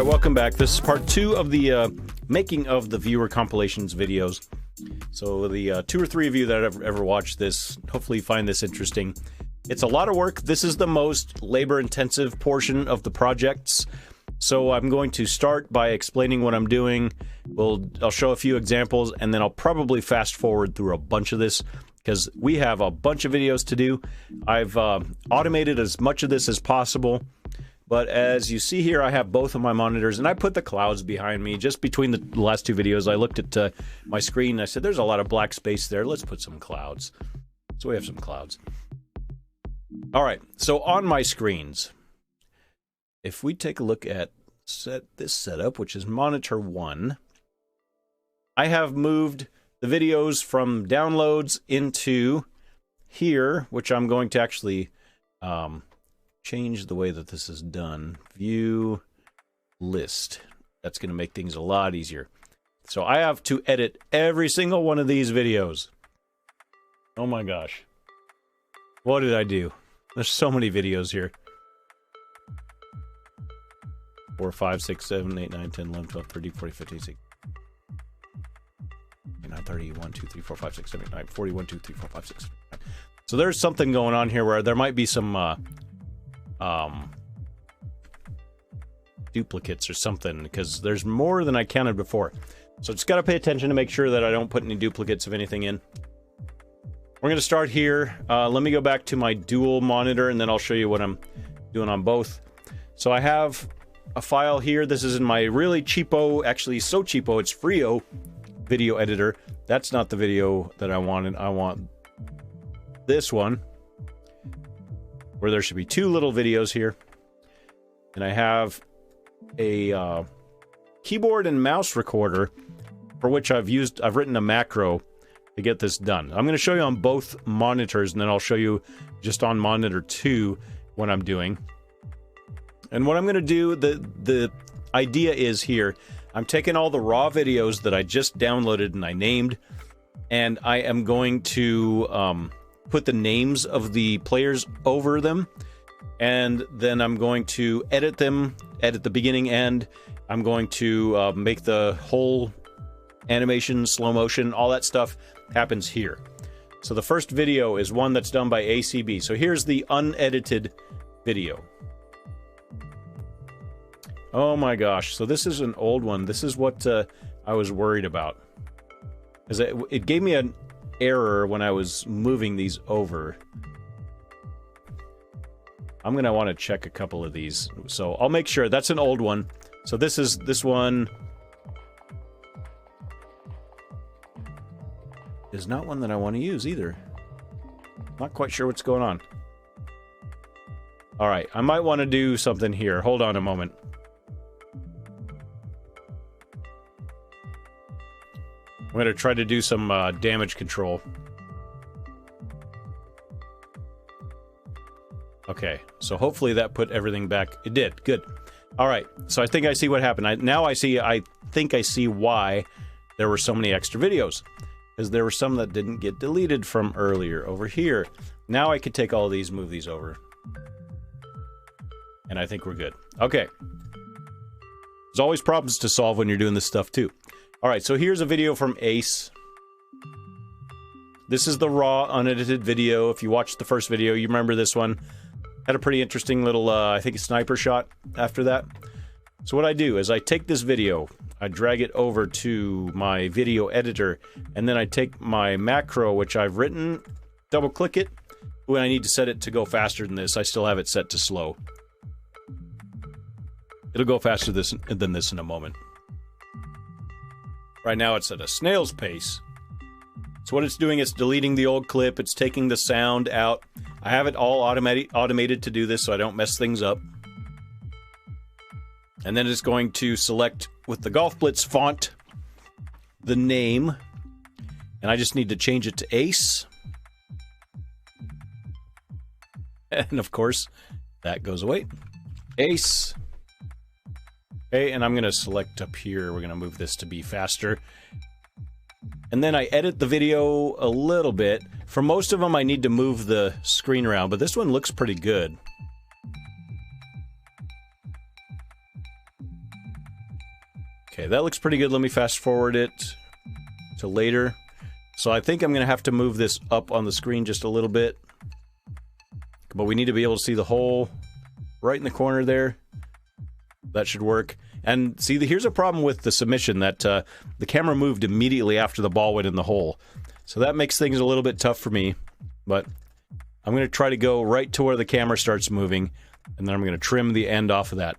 Alright, welcome back. This is part 2 of the making of the viewer compilations videos. So the 2 or 3 of you that have ever watched this, hopefully find this interesting. It's a lot of work. This is the most labor-intensive portion of the projects. So I'm going to start by explaining what I'm doing. I'll show a few examples, and then I'll probably fast forward through a bunch of this, because we have a bunch of videos to do. I've automated as much of this as possible. But as you see here, I have both of my monitors, and I put the clouds behind me. Just between the last 2 videos, I looked at my screen, and I said, there's a lot of black space there. Let's put some clouds. So we have some clouds. All right, so on my screens, if we take a look at this setup, which is monitor 1, I have moved the videos from downloads into here, which I'm going to actually change the way that this is done. View list. That's going to make things a lot easier. So I have to edit every single one of these videos. Oh my gosh. What did I do? There's so many videos here. 4, 5, 6, 7, 8, 9, 10, 11, 12, 13, 14, 15, 16. 9, 30, 1, 2, 3, 4, 5, 6, 7, 8, 9, 40, 1, 2, 3, 4, 5, 6, 7, 8, 9. So there's something going on here where there might be some duplicates or something, because there's more than I counted before. So just got to pay attention to make sure that I don't put any duplicates of anything in. We're going to start here. Let me go back to my dual monitor, and then I'll show you what I'm doing on both. So I have a file here. This is in my really cheapo, actually so cheapo, it's Frio video editor. That's not the video that I wanted. I want this one, where there should be 2 little videos here. And I have a keyboard and mouse recorder, for which I've written a macro to get this done. I'm going to show you on both monitors, and then I'll show you just on monitor 2 what I'm doing. And what I'm going to do, the idea is here, I'm taking all the raw videos that I just downloaded and I named, and I am going to put the names of the players over them, and then I'm going to edit them, edit the beginning end. I'm going to make the whole animation, slow motion, all that stuff happens here. So the first video is one that's done by ACB. So here's the unedited video. Oh my gosh, so this is an old one. This is what I was worried about, because it gave me an error when I was moving these over. I'm gonna want to check a couple of these, so I'll make sure. That's an old one. So this one is not one that I want to use either. Not quite sure what's going on. All right, I might want to do something here. Hold on a moment. I'm going to try to do some damage control. Okay, so hopefully that put everything back. It did. Good. All right, so I think I see what happened. I think I see why there were so many extra videos. Because there were some that didn't get deleted from earlier over here. Now I could take all these, move these over. And I think we're good. Okay. There's always problems to solve when you're doing this stuff too. Alright, so here's a video from Ace. This is the raw, unedited video. If you watched the first video, you remember this one. Had a pretty interesting little, I think, a sniper shot after that. So what I do is I take this video, I drag it over to my video editor, and then I take my macro, which I've written, double-click it. When I need to set it to go faster than this, I still have it set to slow. It'll go faster than this in a moment. Right now it's at a snail's pace. So what it's doing is deleting the old clip, it's taking the sound out. I have it all automated to do this so I don't mess things up. And then it's going to select, with the Golf Blitz font, the name. And I just need to change it to Ace. And of course, that goes away. Ace. Okay, and I'm going to select up here. We're going to move this to be faster. And then I edit the video a little bit. For most of them, I need to move the screen around, but this one looks pretty good. Okay, that looks pretty good. Let me fast forward it to later. So I think I'm going to have to move this up on the screen just a little bit. But we need to be able to see the hole right in the corner there. That should work. And see, here's a problem with the submission, that the camera moved immediately after the ball went in the hole. So that makes things a little bit tough for me. But I'm going to try to go right to where the camera starts moving. And then I'm going to trim the end off of that.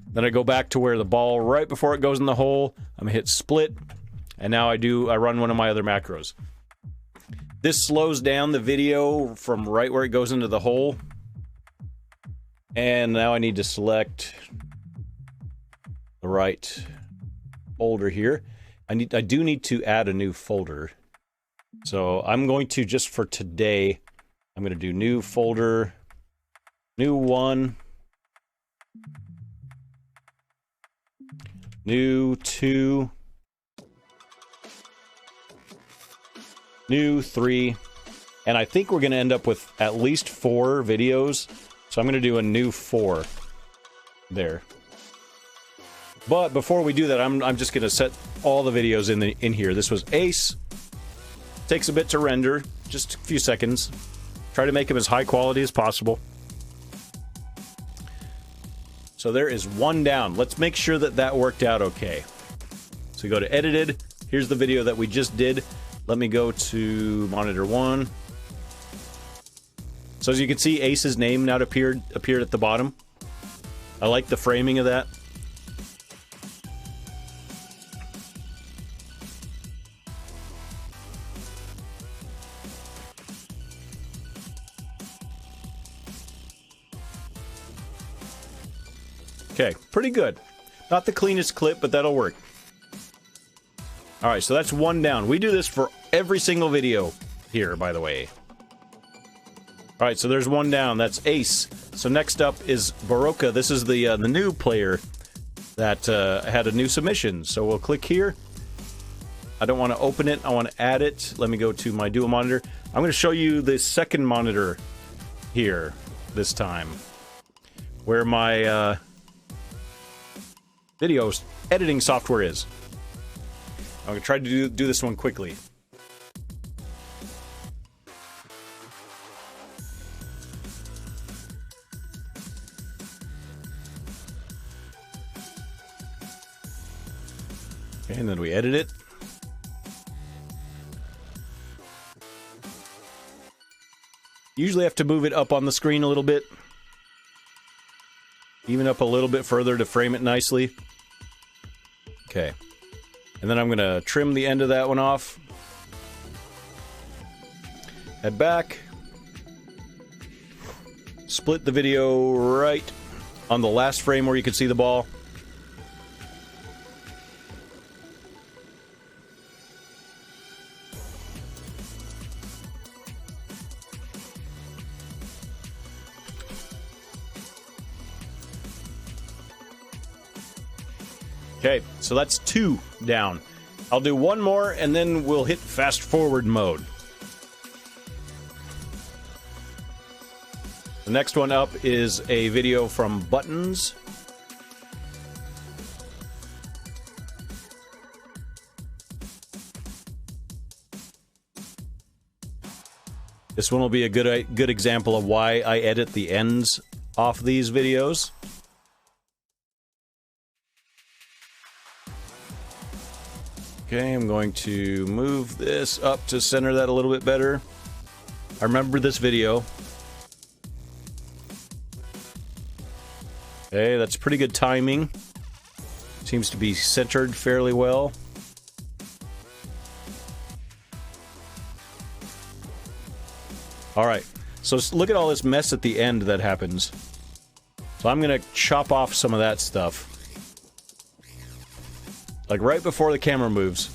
Then I go back to where the ball, right before it goes in the hole, I'm going to hit split. And now I run one of my other macros. This slows down the video from right where it goes into the hole. And now I need to select the right folder here. I do need to add a new folder. So I'm going to, just for today, I'm going to do new folder, new one, new 2, new 3, and I think we're going to end up with at least 4 videos, so I'm going to do a new 4 there. But before we do that, I'm just going to set all the videos in here. This was Ace. Takes a bit to render, just a few seconds. Try to make them as high quality as possible. So there is one down. Let's make sure that that worked out okay. So we go to edited. Here's the video that we just did. Let me go to monitor 1. So as you can see, Ace's name now appeared at the bottom. I like the framing of that. Okay, pretty good. Not the cleanest clip, but that'll work. Alright, so that's one down. We do this for every single video here, by the way. Alright, so there's one down. That's Ace. So next up is Baroka. This is the new player that had a new submission. So we'll click here. I don't want to open it. I want to add it. Let me go to my dual monitor. I'm going to show you the second monitor here this time, where my video editing software is. I'm going to try to do this one quickly. Okay, and then we edit it. Usually have to move it up on the screen a little bit. Even up a little bit further to frame it nicely. Okay. And then I'm going to trim the end of that one off. Head back. Split the video right on the last frame where you can see the ball. Okay, so that's 2 down. I'll do one more, and then we'll hit fast forward mode. The next one up is a video from Buttons. This one will be a good example of why I edit the ends off these videos. Okay, I'm going to move this up to center that a little bit better. I remember this video. Okay, that's pretty good timing. Seems to be centered fairly well. Alright, so look at all this mess at the end that happens. So I'm going to chop off some of that stuff. Like right before the camera moves.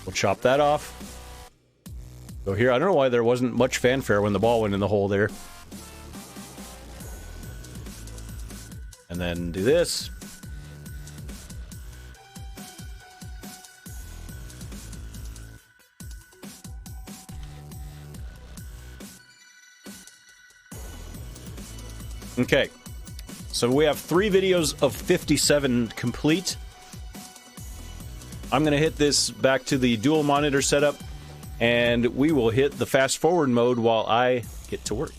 We'll chop that off. So here, I don't know why there wasn't much fanfare when the ball went in the hole there. And then do this. Okay. So we have 3 videos of 57 complete. I'm going to hit this back to the dual monitor setup, and we will hit the fast forward mode while I get to work.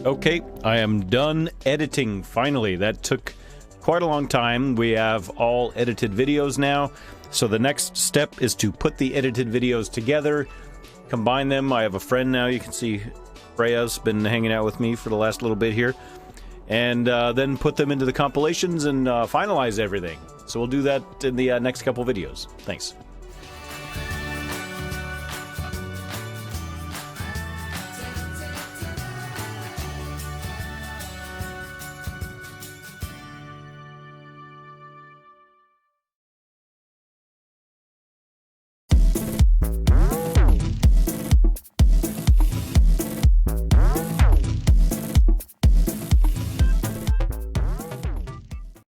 Okay, I am done editing, finally. That took quite a long time. We have all edited videos now. So the next step is to put the edited videos together, combine them. I have a friend now. You can see Freya's been hanging out with me for the last little bit here. And then put them into the compilations and finalize everything. So we'll do that in the next couple videos. Thanks.